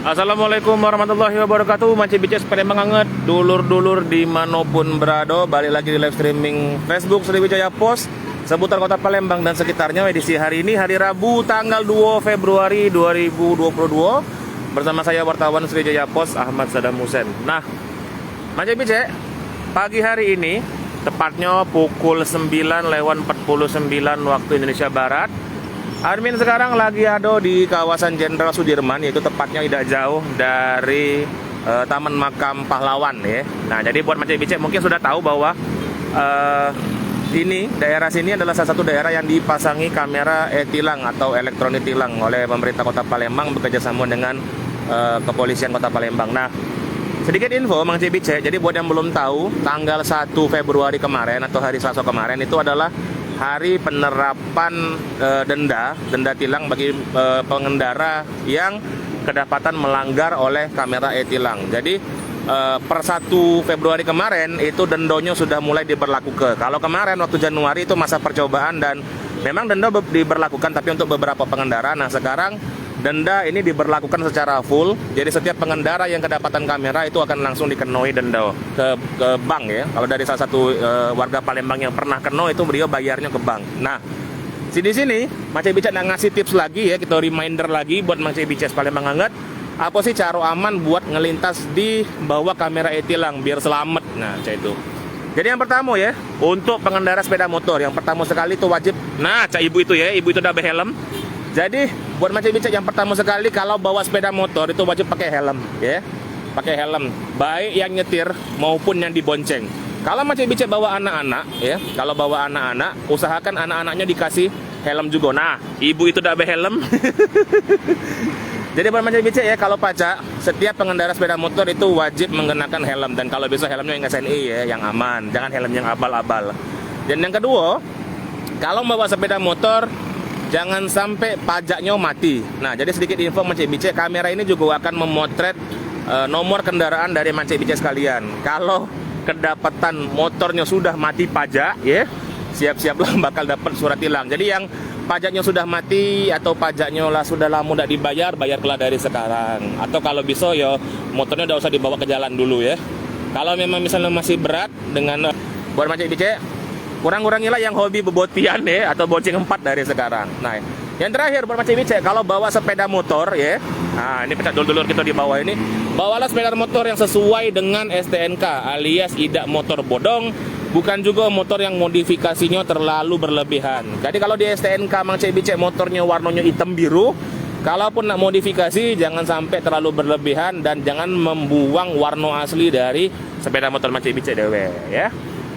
Assalamualaikum warahmatullahi wabarakatuh. Manci Bices Palembang anget, dulur-dulur dimanapun berada. Balik lagi di live streaming Facebook Sriwijaya Post seputar kota Palembang dan sekitarnya. Edisi hari ini hari Rabu tanggal 2 Februari 2022 bersama saya wartawan Sriwijaya Post Ahmad Saddam Hussein. Nah, Manci Bices, pagi hari ini tepatnya pukul 9:49 waktu Indonesia Barat, Armin sekarang lagi ada di kawasan Jenderal Sudirman, yaitu tepatnya tidak jauh dari Taman Makam Pahlawan ya. Nah, jadi buat Manci Bices mungkin sudah tahu bahwa ini daerah sini adalah salah satu daerah yang dipasangi kamera e-tilang atau elektronik tilang oleh pemerintah Kota Palembang bekerjasama dengan kepolisian Kota Palembang. Nah, sedikit info Manci Bices, jadi buat yang belum tahu, tanggal 1 Februari kemarin atau hari Selasa kemarin itu adalah hari penerapan denda tilang bagi pengendara yang kedapatan melanggar oleh kamera e-tilang. Jadi per 1 Februari kemarin itu dendanya sudah mulai diberlakukan. Kalau kemarin waktu Januari itu masa percobaan dan memang denda diberlakukan tapi untuk beberapa pengendara. Nah, sekarang denda ini diberlakukan secara full. Jadi setiap pengendara yang kedapatan kamera itu akan langsung dikenai denda ke bank ya. Kalau dari salah satu warga Palembang yang pernah kena itu beliau bayarnya ke bank. Nah, di sini Manci Bices ngasih tips lagi ya, kita reminder lagi buat Manci Bices Palembang anget. Apa sih cara aman buat ngelintas di bawah kamera e-tilang biar selamat? Nah, itu. Jadi yang pertama ya, untuk pengendara sepeda motor yang pertama sekali itu wajib. Nah, ibu itu ya, ibu itu udah berhelm. Jadi buat Manci Bices yang pertama sekali kalau bawa sepeda motor itu wajib pakai helm ya. Pakai helm, baik yang nyetir maupun yang dibonceng. Kalau Manci Bices bawa anak-anak ya, kalau bawa anak-anak usahakan anak-anaknya dikasih helm juga. Nah, ibu itu udah berhelm. Jadi buat Manci Bices ya, kalau pajak setiap pengendara sepeda motor itu wajib mengenakan helm, dan kalau bisa helmnya yang SNI ya, yang aman, jangan helm yang abal-abal. Dan yang kedua, kalau bawa sepeda motor jangan sampai pajaknya mati. Nah, jadi sedikit info Manci Bices, kamera ini juga akan memotret nomor kendaraan dari Manci Bices sekalian. Kalau kedapatan motornya sudah mati pajak ya, siap-siaplah bakal dapat surat tilang. Jadi yang pajaknya sudah mati atau pajaknya lah sudah lama tidak dibayar, bayar kelah dari sekarang. Atau kalau bisa ya motornya udah usah dibawa ke jalan dulu ya. Kalau memang misalnya masih berat dengan buat Manci Bices, kurang-kurangilah yang hobi bebotian ya, atau bonceng 4 dari sekarang. Nah, yang terakhir buat Manci Bices, kalau bawa sepeda motor ya, nah ini pecat dulur-dulur kita di bawah ini, bawalah sepeda motor yang sesuai dengan STNK alias tidak motor bodong, bukan juga motor yang modifikasinya terlalu berlebihan. Jadi kalau di STNK Manci Bices motornya warnanya hitam biru, kalaupun nak modifikasi jangan sampai terlalu berlebihan dan jangan membuang warna asli dari sepeda motor Manci Bices dewe ya.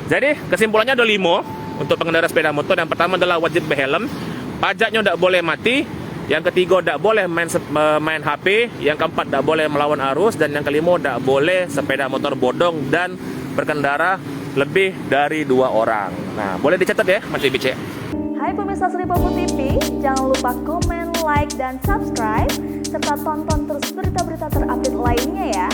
Jadi kesimpulannya ada 5 untuk pengendara sepeda motor. Yang pertama adalah wajib berhelm, pajaknya tidak boleh mati, yang ketiga tidak boleh main HP, yang keempat tidak boleh melawan arus, dan yang kelima tidak boleh sepeda motor bodong dan berkendara lebih dari 2 orang. Nah, boleh dicatat ya Manci Bices. Hai pemirsa Sri Popo TV, jangan lupa komen, like, dan subscribe serta tonton terus berita-berita terupdate lainnya ya.